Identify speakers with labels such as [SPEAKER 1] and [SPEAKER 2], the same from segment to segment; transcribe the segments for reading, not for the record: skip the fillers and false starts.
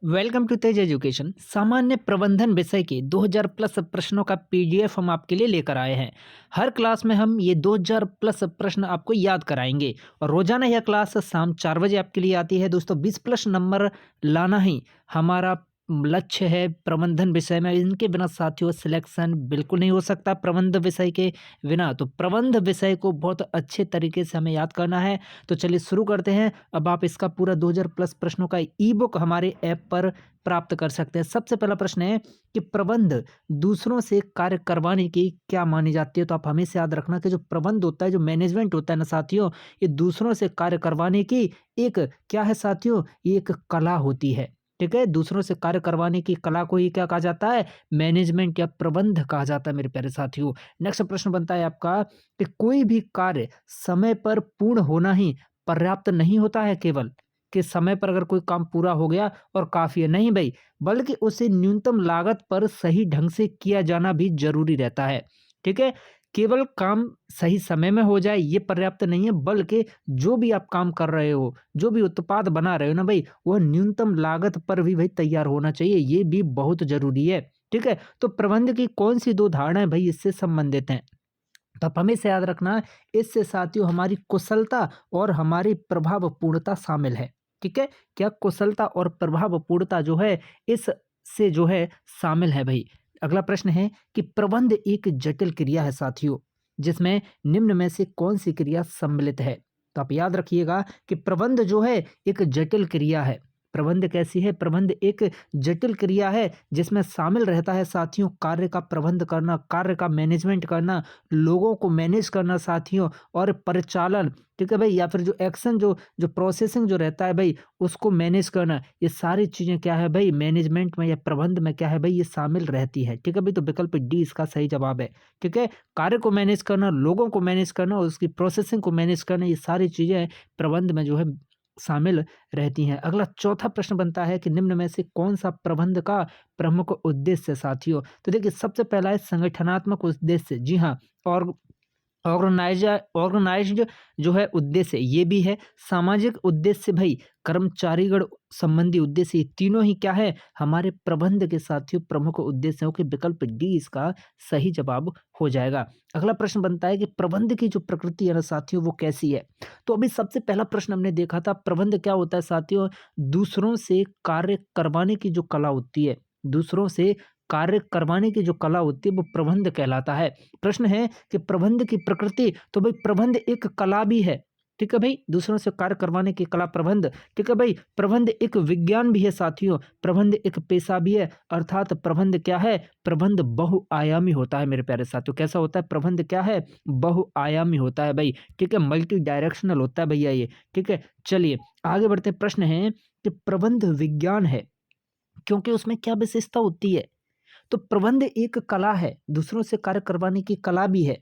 [SPEAKER 1] Welcome to Tej education. सामान्य प्रबंधन विषय के 2000 प्लस प्रश्नों का पीडीएफ हम आपके लिए लेकर आए हैं। हर क्लास में हम ये 2000 प्लस प्रश्न आपको याद कराएंगे और रोजाना यह क्लास शाम 4 बजे आपके लिए आती है। दोस्तों 20 प्लस नंबर लाना ही हमारा लक्ष्य है प्रबंधन विषय में। इनके बिना साथियों सिलेक्शन बिल्कुल नहीं हो सकता प्रबंध विषय के बिना। तो प्रबंध विषय को बहुत अच्छे तरीके से हमें याद करना है। तो चलिए शुरू करते हैं। अब आप इसका पूरा 2000 प्लस प्रश्नों का ई बुक हमारे ऐप पर प्राप्त कर सकते हैं। सबसे पहला प्रश्न है कि प्रबंध दूसरों से कार्य करवाने की क्या मानी जाती है। तो आप हमेशा याद रखना कि जो प्रबंध होता है, जो मैनेजमेंट होता है ना साथियों, ये दूसरों से कार्य करवाने की एक क्या है साथियों, ये एक कला होती है। ठीक है, दूसरों से कार्य करवाने की कला को ही क्या कहा जाता है, मैनेजमेंट या प्रबंध कहा जाता है मेरे प्यारे साथियों। नेक्स्ट प्रश्न बनता है आपका कि कोई भी कार्य समय पर पूर्ण होना ही पर्याप्त नहीं होता है केवल कि समय पर अगर कोई काम पूरा हो गया और काफ़ी है, नहीं भई, बल्कि उसे न्यूनतम लागत पर सही ढंग से किया जाना भी ज़रूरी रहता है। ठीक है? केवल काम सही समय में हो जाए ये पर्याप्त नहीं है, बल्कि जो भी आप काम कर रहे हो, जो भी उत्पाद बना रहे हो ना भई, वह न्यूनतम लागत पर भी भई तैयार होना चाहिए, ये भी बहुत ज़रूरी है। ठीक है? तो प्रबंध की कौन-सी 2 धारणाएँ भई इससे संबंधित हैं? तो आप हमेशा याद रखना, इससे साथियों हमारी कुशलता और हमारी प्रभावपूर्णता शामिल है। ठीक है? क्या कुशलता और प्रभावपूर्णता जो है इससे जो है शामिल है भई। अगला प्रश्न है कि प्रबंध एक जटिल क्रिया है साथियों, जिसमें निम्न में से कौन-सी क्रिया सम्मिलित है? तो आप याद रखिएगा कि प्रबंध जो है एक जटिल क्रिया है। प्रबंध कैसी है? प्रबंध एक जटिल क्रिया है जिसमें शामिल रहता है साथियों कार्य का प्रबंध करना, कार्य का मैनेजमेंट करना, लोगों को मैनेज करना साथियों, और परिचालन, ठीक है भाई, या फिर जो एक्शन जो जो प्रोसेसिंग जो रहता है भाई, उसको मैनेज करना। ये सारी चीज़ें क्या है भाई, मैनेजमेंट में या प्रबंध में क्या है भाई, ये शामिल रहती है। ठीक है भाई, तो विकल्प डी इसका सही जवाब है। ठीक है, कार्य को मैनेज करना, लोगों को मैनेज करना और उसकी प्रोसेसिंग को मैनेज करना, ये सारी चीज़ें प्रबंध में जो है शामिल रहती हैं। अगला चौथा प्रश्न बनता है कि निम्न में से कौन-सा प्रबंध का प्रमुख उद्देश्य है साथियों? तो देखिए सबसे पहला है संगठनात्मक उद्देश्य। जी हाँ, और ऑर्गेनाइज्ड जो है उद्देश्य ये भी है। सामाजिक उद्देश्य भई, कर्मचारीगण संबंधी उद्देश्य, ये तीनों ही क्या है, हमारे प्रबंध के साथियों प्रमुख उद्देश्यों के विकल्प डी इसका सही जवाब हो जाएगा। अगला प्रश्न बनता है कि प्रबंध की जो प्रकृति है ना साथियों, वो कैसी है? तो अभी सबसे पहला प्रश्न हमने देखा था, प्रबंध क्या होता है साथियों, दूसरों से कार्य करवाने की जो कला होती है, दूसरों से कार्य करवाने की जो कला होती है वो प्रबंध कहलाता है। प्रश्न है कि प्रबंध की प्रकृति, तो भाई प्रबंध एक कला भी है। ठीक है भाई, दूसरों से कार्य करवाने की कला प्रबंध। ठीक है भाई, प्रबंध एक विज्ञान भी है साथियों, प्रबंध एक पेशा भी है। अर्थात प्रबंध क्या है, प्रबंध बहुआयामी होता है मेरे प्यारे साथियों। कैसा होता है प्रबंध, क्या है, बहुआयामी होता है भाई। ठीक है, मल्टी डायरेक्शनल होता है भैया ये। ठीक है, चलिए आगे बढ़ते हैं। प्रश्न है कि प्रबंध विज्ञान है क्योंकि उसमें क्या विशेषता होती है? तो प्रबंध एक कला है, दूसरों से कार्य करवाने की कला भी है।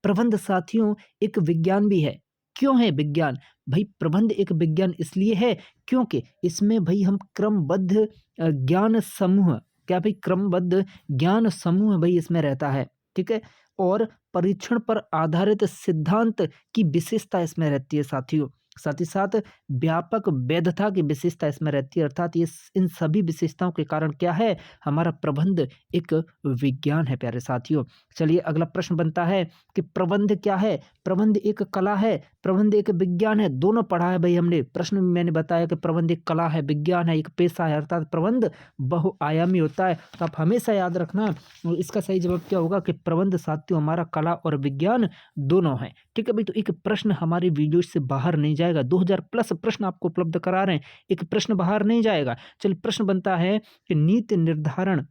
[SPEAKER 1] प्रबंध साथियों एक विज्ञान भी है। क्यों है विज्ञान? भई प्रबंध एक विज्ञान इसलिए है क्योंकि इसमें भई हम क्रमबद्ध ज्ञान समूह, क्या भई क्रमबद्ध ज्ञान समूह भई इसमें रहता है। ठीक है? और परीक्षण पर आधारित सिद्धांत की विशेषता इसमें रहती है साथियों। साथ ही साथ व्यापक वैधता की विशेषता इसमें रहती है। अर्थात ये इन सभी विशेषताओं के कारण क्या है, हमारा प्रबंध एक विज्ञान है प्यारे साथियों। चलिए अगला प्रश्न बनता है कि प्रबंध क्या है? प्रबंध एक कला है, प्रबंध एक विज्ञान है, दोनों पढ़ा है भाई हमने। प्रश्न में मैंने बताया कि प्रबंध एक कला है, विज्ञान है, एक पेशा है, अर्थात प्रबंध बहुआयामी होता है। तो आप हमेशा याद रखना, इसका सही जवाब क्या होगा कि प्रबंध साथियों हमारा कला और विज्ञान दोनों है। ठीक है भाई, तो एक प्रश्न हमारी वीडियो से बाहर नहीं जाएगा। 2000 प्लस प्रश्न आपको उपलब्ध करा रहे हैं, एक प्रश्न बाहर नहीं जाएगा। चलिए प्रश्न बनता है कि नीति निर्धारण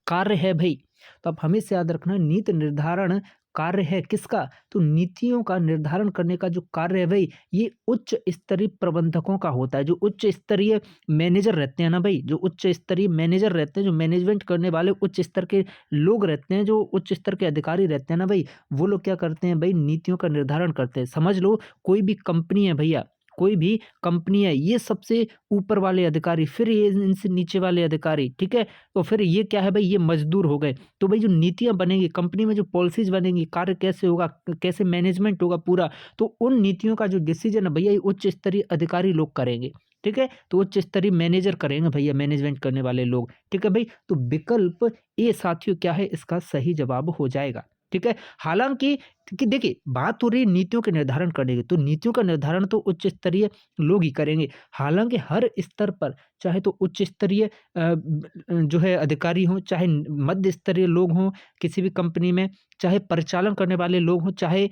[SPEAKER 1] कार्य है भई, तो आप हमेशा याद रखना नीति निर्धारण कार्य है किसका? तो नीतियों का निर्धारण करने का जो कार्य है भई, ये उच्च स्तरीय प्रबंधकों का होता है। जो उच्च स्तरीय मैनेजर रहते हैं ना भई, जो उच्च स्तरीय मैनेजर रहते हैं, जो मैनेजमेंट करने वाले उच्च स्तर के लोग रहते हैं, जो उच्च स्तर के अधिकारी रहते हैं ना भई, वो लोग क्या करते हैं भई, नीतियों का निर्धारण करते हैं। समझ लो कोई भी कंपनी है भैया, कोई भी कंपनी है, ये सबसे ऊपर वाले अधिकारी, फिर ये इनसे नीचे वाले अधिकारी, ठीक है? तो फिर ये क्या है भाई, ये मजदूर हो गए। तो भाई जो नीतियाँ बनेंगी कंपनी में, जो पॉलिसीज़ बनेंगी, कार्य कैसे होगा, कैसे मैनेजमेंट होगा पूरा, तो उन नीतियों का जो डिसीज़न है भैया, ये उच्च स्तरीय अधिकारी लोग करेंगे। ठीक है, तो उच्च स्तरीय मैनेजर करेंगे भैया, मैनेजमेंट करने वाले लोग, ठीक है भाई। तो विकल्प ए साथियों क्या है इसका सही जवाब हो जाएगा, ठीक है। हालांकि कि देखिए बात हो रही है नीतियों के निर्धारण करने की, तो नीतियों का निर्धारण तो उच्च स्तरीय लोग ही करेंगे। हालांकि हर स्तर पर चाहे तो उच्च स्तरीय जो है अधिकारी हों, चाहे मध्य स्तरीय लोग हों किसी भी कंपनी में, चाहे परिचालन करने वाले लोग हों, चाहे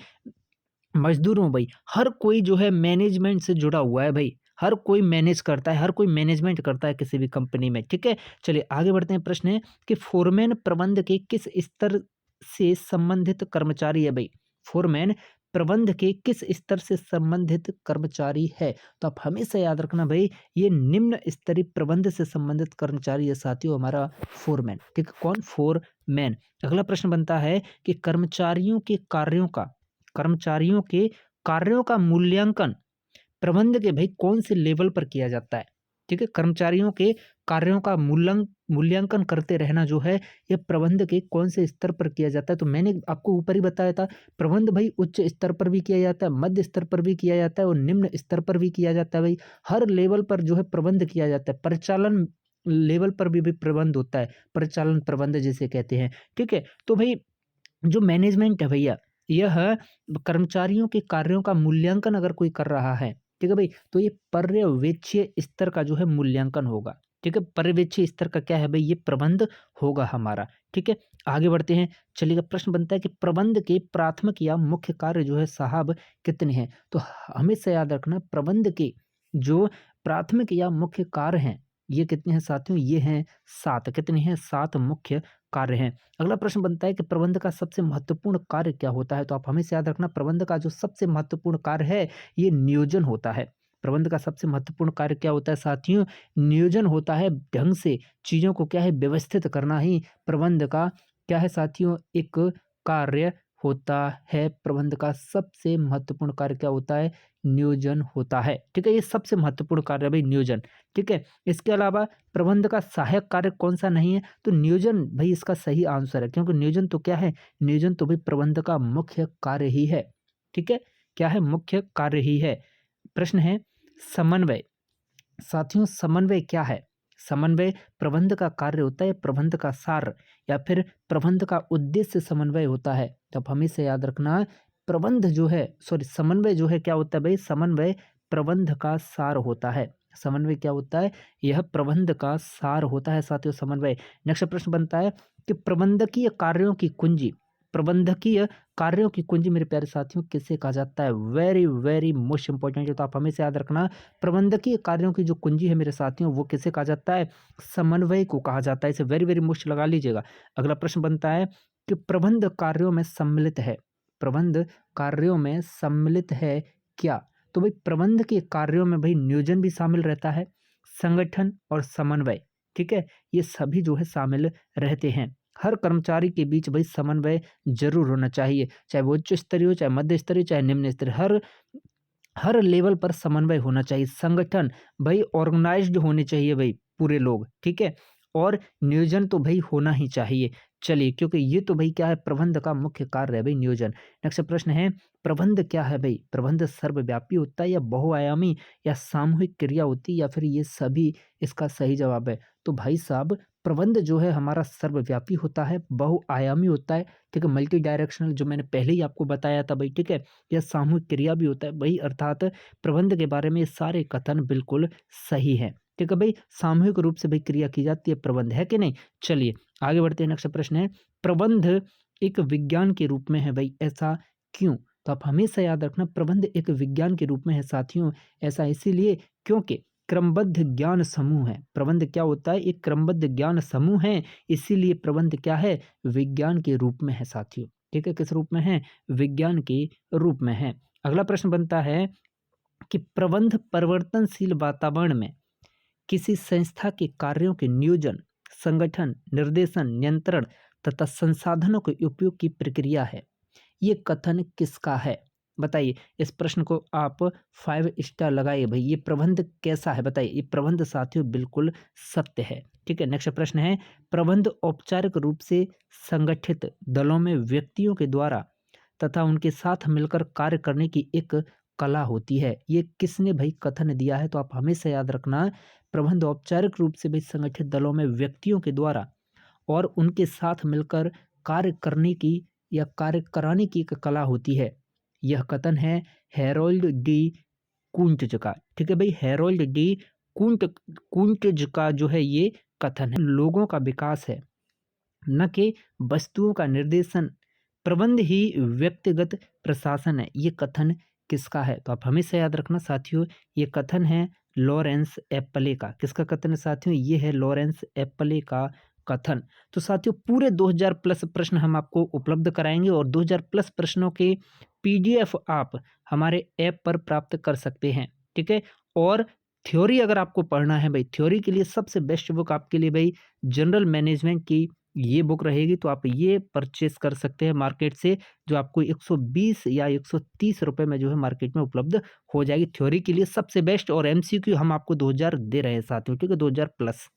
[SPEAKER 1] मज़दूर हूँ भाई, हर कोई जो है मैनेजमेंट से जुड़ा हुआ है भाई, हर कोई मैनेज करता है, हर कोई मैनेजमेंट करता है किसी भी कंपनी में, ठीक है? चलिए आगे बढ़ते हैं, प्रश्न है कि फोरमैन प्रबंध के किस स्तर से संबंधित कर्मचारी है भाई? फोरमैन प्रबंध के किस स्तर से संबंधित कर्मचारी है? तो आप हमेशा याद रखना भाई, ये निम्न स्तरीय प्रबंध से संबंधित कर्मचारी है साथियों हमारा फोरमैन, ठीक है? कौन? फोरमैन। अगला प्रश्न बनता है कि कर्मचारियों के कार्यों का मूल्यांकन प्रबंध के भाई कौन से लेवल पर किया जाता है? ठीक है, कर्मचारियों के कार्यों का मूल्यांकन करते रहना जो है ये प्रबंध के कौन से स्तर पर किया जाता है? तो मैंने आपको ऊपर ही बताया था, प्रबंध भाई उच्च स्तर पर भी किया जाता है, मध्य स्तर पर भी किया जाता है और निम्न स्तर पर भी किया जाता है भाई। हर लेवल पर जो है प्रबंध किया जाता है। परिचालन लेवल पर भी प्रबंध होता है, परिचालन प्रबंध जिसे कहते हैं, ठीक है। तो भाई जो मैनेजमेंट है भैया, यह कर्मचारियों के कार्यों का मूल्यांकन अगर कोई कर रहा है, ठीक है भाई, तो ये पर्यवेक्षीय स्तर का जो है मूल्यांकन होगा, ठीक है। पर्यवेक्षीय स्तर का क्या है भाई? ये प्रबंध होगा हमारा, ठीक है। आगे बढ़ते हैं, चलिएगा प्रश्न बनता है कि प्रबंध के प्राथमिक या मुख्य कार्य जो है साहब कितने हैं? तो हमेशा याद रखना, प्रबंध के जो प्राथमिक या मुख्य कार्य हैं ये कितने हैं साथियों? ये हैं 7। कितने हैं? 7 मुख्य कार्य हैं। अगला प्रश्न बनता है कि प्रबंध का सबसे महत्वपूर्ण कार्य क्या होता है? तो आप हमेशा याद रखना, प्रबंध का जो सबसे महत्वपूर्ण कार्य है ये नियोजन होता है। प्रबंध का सबसे महत्वपूर्ण कार्य क्या होता है साथियों? नियोजन होता है। ढंग से चीजों को क्या है व्यवस्थित करना ही प्रबंध का क्या है साथियों? एक कार्य होता है। प्रबंध का सबसे महत्वपूर्ण कार्य क्या होता है? नियोजन होता है, ठीक है। ये सबसे महत्वपूर्ण कार्य है भाई, नियोजन, ठीक है। इसके अलावा प्रबंध का सहायक कार्य कौन सा नहीं है? तो नियोजन भाई इसका सही आंसर है, क्योंकि नियोजन तो क्या है? नियोजन तो भाई प्रबंध का मुख्य कार्य ही है, ठीक है। क्या है? मुख्य कार्य ही है। प्रश्न है समन्वय। साथियों समन्वय क्या है? समन्वय प्रबंध का कार्य होता है, प्रबंध का सार या फिर प्रबंध का उद्देश्य समन्वय होता है। तो आप हमेशा याद रखना, प्रबंध जो है समन्वय जो है क्या होता है भाई? समन्वय प्रबंध का सार होता है। समन्वय क्या होता है? यह प्रबंध का सार होता है साथियों, समन्वय। नेक्स्ट प्रश्न बनता है कि प्रबंधकीय कार्यों की कुंजी मेरे प्यारे साथियों किसे कहा जाता है? वेरी वेरी मोस्ट इंपॉर्टेंट है, तो आप हमेशा याद रखना, प्रबंधकीय कार्यों की जो कुंजी है मेरे साथियों वो किसे कहा जाता है? समन्वय को कहा जाता है। इसे वेरी वेरी मोस्ट लगा लीजिएगा। अगला प्रश्न बनता है कि प्रबंध कार्यों में सम्मिलित है, प्रबंध कार्यों में सम्मिलित है क्या? तो भाई प्रबंध के कार्यों में भाई नियोजन भी शामिल रहता है, संगठन और समन्वय, ठीक है, ये सभी जो है शामिल रहते हैं। हर कर्मचारी के बीच भाई समन्वय जरूर होना चाहिए, चाहे वो उच्च स्तरीय हो, चाहे मध्य स्तरीय, चाहे निम्न स्तरीय, हर हर लेवल पर समन्वय होना चाहिए। संगठन भाई ऑर्गेनाइज्ड होने चाहिए भाई पूरे लोग, ठीक है। और नियोजन तो भाई होना ही चाहिए। चलिए, क्योंकि ये तो भाई क्या है? प्रबंध का मुख्य कार्य है भाई, नियोजन। नेक्स्ट प्रश्न है, प्रबंध क्या है भाई? प्रबंध सर्वव्यापी होता है या बहुआयामी या सामूहिक क्रिया होती है या फिर ये सभी? इसका सही जवाब है तो भाई साहब, प्रबंध जो है हमारा सर्वव्यापी होता है, बहुआयामी होता है, ठीक है, मल्टी डायरेक्शनल, जो मैंने पहले ही आपको बताया था भाई, ठीक है। यह सामूहिक क्रिया भी होता है भाई, अर्थात प्रबंध के बारे में ये सारे कथन बिल्कुल सही हैं, ठीक है भाई। सामूहिक रूप से भाई क्रिया की जाती है, प्रबंध है कि नहीं? चलिए आगे बढ़ते हैं। नेक्स्ट प्रश्न है, प्रबंध एक विज्ञान के रूप में है भाई, ऐसा क्यों? तो आप हमेशा याद रखना, प्रबंध एक विज्ञान के रूप में है साथियों, ऐसा इसीलिए क्योंकि क्रमबद्ध ज्ञान समूह है। प्रबंध क्या होता है? एक क्रमबद्ध ज्ञान समूह है, इसीलिए प्रबंध क्या है? विज्ञान के रूप में है साथियों, ठीक है। किस रूप में है? विज्ञान के रूप में है। अगला प्रश्न बनता है कि प्रबंध परिवर्तनशील वातावरण में किसी संस्था के कार्यों के नियोजन, संगठन, निर्देशन, नियंत्रण तथा संसाधनों के उपयोग की प्रक्रिया है। ये कथन किसका है? बताइए। इस प्रश्न को आप 5 स्टार लगाइए भाई। ये प्रबंध कैसा है बताइए। ये प्रबंध साथियों बिल्कुल सत्य है, ठीक है। नेक्स्ट प्रश्न है, प्रबंध औपचारिक रूप से संगठित दलों में व्यक्तियों के द्वारा तथा उनके साथ मिलकर कार्य करने की एक कला होती है। ये किसने भाई कथन दिया है? तो आप हमेशा याद रखना, प्रबंध औपचारिक रूप से भाई संगठित दलों में व्यक्तियों के द्वारा और उनके साथ मिलकर कार्य करने की या कार्य कराने की एक कला होती है। यह कथन है हेरोल्ड डी कुंटज का। ठीक है भाई, हेरोल्ड डी कुंट कुंटज का जो है ये कथन है। लोगों का विकास है, न कि वस्तुओं का निर्देशन। प्रबंध ही व्यक्तिगत प्रशासन है। ये कथन किसका है? तो आप हमेशा याद रखना साथियों, ये कथन है लॉरेंस एप्पले का। किसका कथन है साथियों? ये है लॉरेंस एप्पले का कथन। तो साथियों पूरे 2000 प्लस प्रश्न हम आपको उपलब्ध कराएंगे और 2000 प्लस प्रश्नों के पीडीएफ आप हमारे ऐप पर प्राप्त कर सकते हैं। ठीक है, और थ्योरी अगर आपको पढ़ना है भाई, थ्योरी के लिए सबसे बेस्ट बुक आपके लिए भाई जनरल मैनेजमेंट की ये बुक रहेगी। तो आप ये परचेस कर सकते हैं मार्केट से, जो आपको 120 या 130 रुपए में जो है मार्केट में उपलब्ध हो जाएगी। थ्योरी के लिए सबसे बेस्ट, और एमसीक्यू हम आपको 2000 दे रहे हैं साथियों। ठीक है, 2000 प्लस।